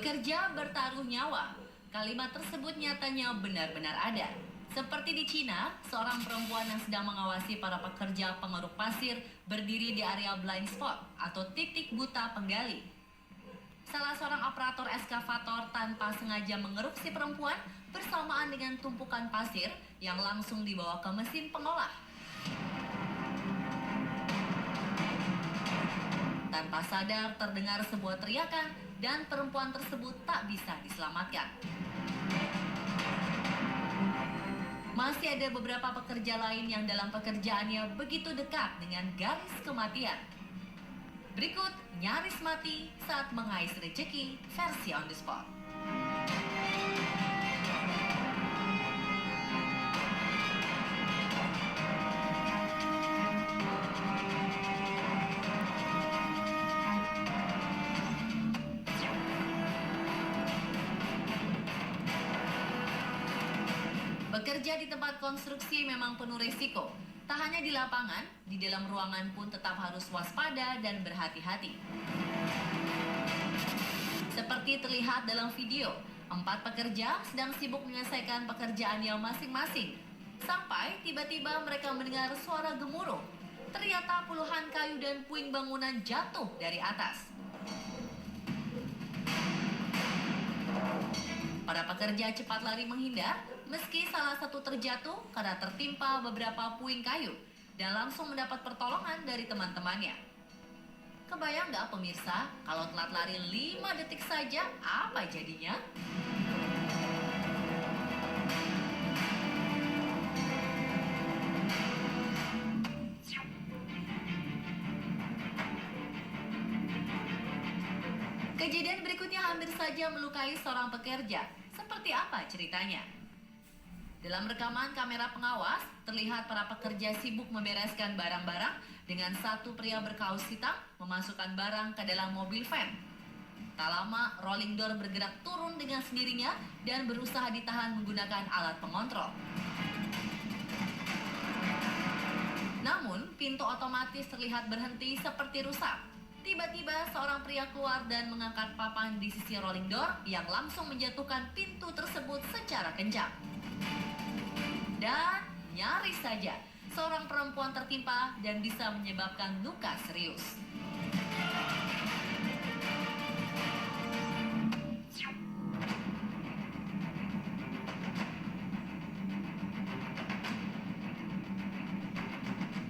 Bekerja bertaruh nyawa. Kalimat tersebut nyatanya benar-benar ada. Seperti di Cina, seorang perempuan yang sedang mengawasi para pekerja pengeruk pasir berdiri di area blind spot atau titik buta penggali. Salah seorang operator eskavator tanpa sengaja mengeruk si perempuan bersamaan dengan tumpukan pasir yang langsung dibawa ke mesin pengolah. Tanpa sadar terdengar sebuah teriakan dan perempuan tersebut tak bisa diselamatkan. Masih ada beberapa pekerja lain yang dalam pekerjaannya begitu dekat dengan garis kematian. Berikut nyaris mati saat mengais rezeki versi on the spot. Bekerja di tempat konstruksi memang penuh resiko. Tak hanya di lapangan, di dalam ruangan pun tetap harus waspada dan berhati-hati. Seperti terlihat dalam video, 4 pekerja sedang sibuk menyelesaikan pekerjaannya masing-masing. Sampai tiba-tiba mereka mendengar suara gemuruh. Ternyata puluhan kayu dan puing bangunan jatuh dari atas. Para pekerja cepat lari menghindar, meski salah satu terjatuh karena tertimpa beberapa puing kayu dan langsung mendapat pertolongan dari teman-temannya. Kebayang nggak pemirsa, kalau telat lari 5 detik saja, apa jadinya? Kejadian berikutnya hampir saja melukai seorang pekerja. Seperti apa ceritanya? Dalam rekaman kamera pengawas, terlihat para pekerja sibuk membereskan barang-barang dengan satu pria berkaus hitam memasukkan barang ke dalam mobil van. Tak lama, rolling door bergerak turun dengan sendirinya dan berusaha ditahan menggunakan alat pengontrol. Namun, pintu otomatis terlihat berhenti seperti rusak. Tiba-tiba seorang pria keluar dan mengangkat papan di sisi rolling door yang langsung menjatuhkan pintu tersebut secara kencang. Dan nyaris saja seorang perempuan tertimpa dan bisa menyebabkan luka serius.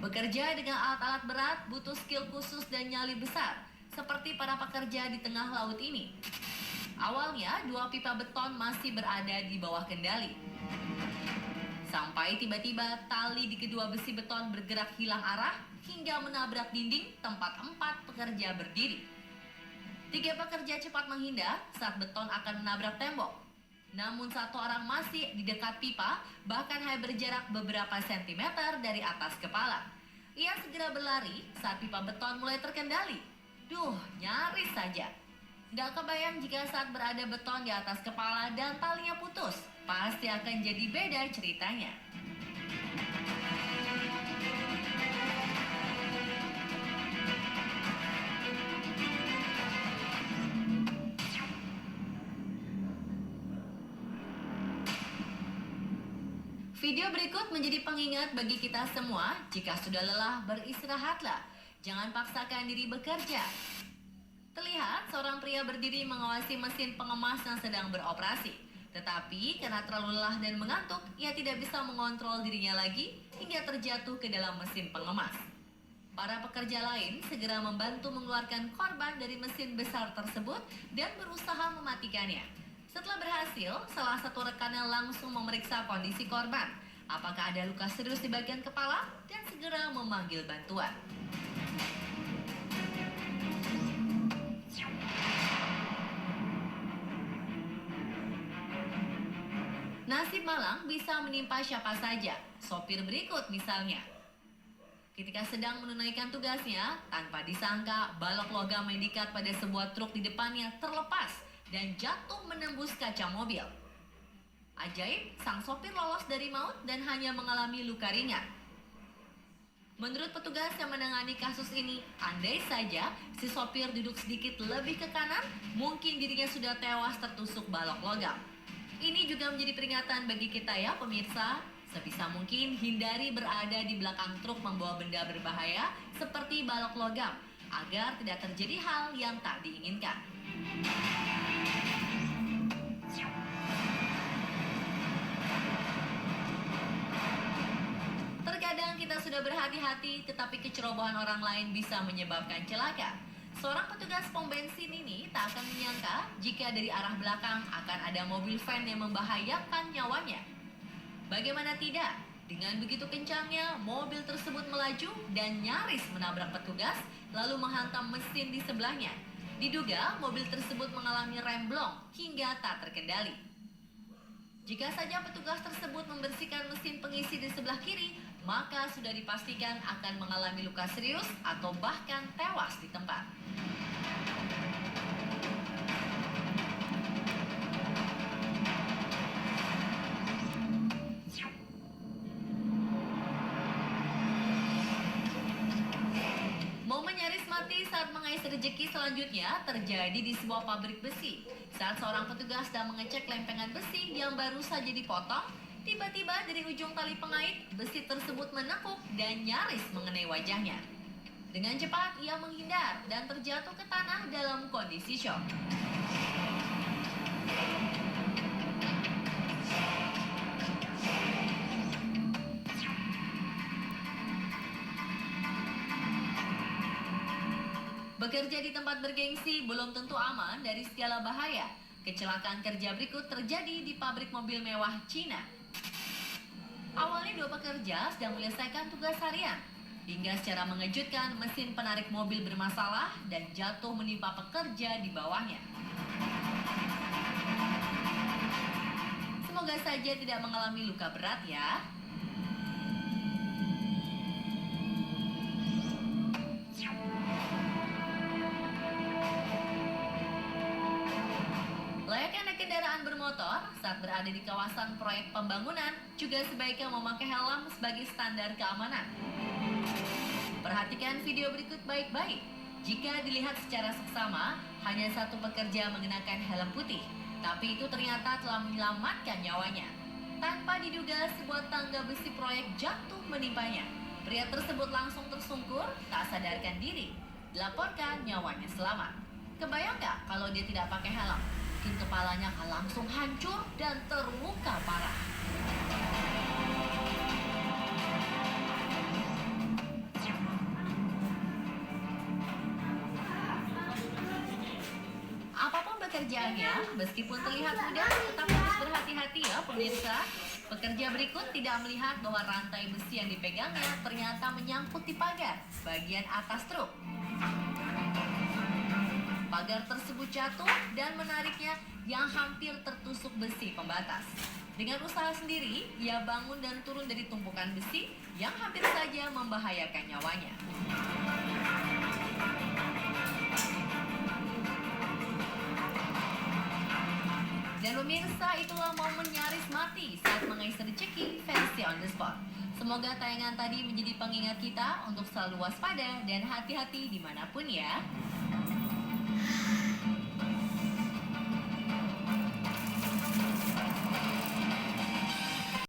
Bekerja dengan alat-alat berat butuh skill khusus dan nyali besar, seperti para pekerja di tengah laut ini. Awalnya, 2 pipa beton masih berada di bawah kendali. Sampai tiba-tiba tali di kedua besi beton bergerak hilang arah hingga menabrak dinding tempat 4 pekerja berdiri. 3 pekerja cepat menghindar saat beton akan menabrak tembok. Namun 1 orang masih di dekat pipa, bahkan hanya berjarak beberapa sentimeter dari atas kepala. Ia segera berlari saat pipa beton mulai terkendali. Duh, nyaris saja. Nggak kebayang jika saat berada beton di atas kepala dan talinya putus. Pasti akan jadi beda ceritanya. Video berikut menjadi pengingat bagi kita semua, jika sudah lelah beristirahatlah, jangan paksakan diri bekerja. Terlihat seorang pria berdiri mengawasi mesin pengemas yang sedang beroperasi, tetapi karena terlalu lelah dan mengantuk, ia tidak bisa mengontrol dirinya lagi hingga terjatuh ke dalam mesin pengemas. Para pekerja lain segera membantu mengeluarkan korban dari mesin besar tersebut dan berusaha mematikannya. Setelah berhasil, salah satu rekannya langsung memeriksa kondisi korban, apakah ada luka serius di bagian kepala, dan segera memanggil bantuan. Nasib malang bisa menimpa siapa saja, sopir berikut misalnya. Ketika sedang menunaikan tugasnya, tanpa disangka balok logam yang diikat pada sebuah truk di depannya terlepas dan jatuh menembus kaca mobil. Ajaib, sang sopir lolos dari maut dan hanya mengalami luka ringan. Menurut petugas yang menangani kasus ini, andai saja si sopir duduk sedikit lebih ke kanan, mungkin dirinya sudah tewas tertusuk balok logam. Ini juga menjadi peringatan bagi kita ya pemirsa. Sebisa mungkin hindari berada di belakang truk membawa benda berbahaya seperti balok logam, agar tidak terjadi hal yang tak diinginkan. Terkadang kita sudah berhati-hati, tetapi kecerobohan orang lain bisa menyebabkan celaka. Seorang petugas pom bensin ini tak akan menyangka jika dari arah belakang akan ada mobil van yang membahayakan nyawanya. Bagaimana tidak? Dengan begitu kencangnya, mobil tersebut melaju dan nyaris menabrak petugas, lalu menghantam mesin di sebelahnya. Diduga mobil tersebut mengalami remblong hingga tak terkendali. Jika saja petugas tersebut membersihkan mesin pengisi di sebelah kiri, maka sudah dipastikan akan mengalami luka serius atau bahkan tewas di tempat. Momen nyaris mati saat mengais rezeki selanjutnya terjadi di sebuah pabrik besi. Saat seorang petugas sedang mengecek lempengan besi yang baru saja dipotong, tiba-tiba dari ujung tali pengait, besi tersebut menekuk dan nyaris mengenai wajahnya. Dengan cepat ia menghindar dan terjatuh ke tanah dalam kondisi syok. Bekerja di tempat bergengsi belum tentu aman dari segala bahaya. Kecelakaan kerja berikut terjadi di pabrik mobil mewah Cina. Awalnya dua pekerja sedang menyelesaikan tugas harian, hingga secara mengejutkan mesin penarik mobil bermasalah dan jatuh menimpa pekerja di bawahnya. Semoga saja tidak mengalami luka berat ya. Layaknya naik kendaraan bermotor, saat berada di kawasan proyek pembangunan, juga sebaiknya memakai helm sebagai standar keamanan. Perhatikan video berikut baik-baik. Jika dilihat secara seksama, hanya satu pekerja mengenakan helm putih, tapi itu ternyata telah menyelamatkan nyawanya. Tanpa diduga, sebuah tangga besi proyek jatuh menimpanya. Pria tersebut langsung tersungkur, tak sadarkan diri. Dilaporkan nyawanya selamat. Kebayang nggak kalau dia tidak pakai helm? Mungkin kepalanya akan langsung hancur dan terluka parah. Apapun pekerjaannya, meskipun terlihat mudah, tetap harus berhati-hati ya pemirsa. Pekerja berikut tidak melihat bahwa rantai besi yang dipegangnya ternyata menyangkut di pagar bagian atas truk. Pagar tersebut jatuh dan menariknya yang hampir tertusuk besi pembatas. Dengan usaha sendiri, ia bangun dan turun dari tumpukan besi yang hampir saja membahayakan nyawanya. Dan pemirsa, itulah momen nyaris mati saat mengais rezeki versi on the spot. Semoga tayangan tadi menjadi pengingat kita untuk selalu waspada dan hati-hati dimanapun ya.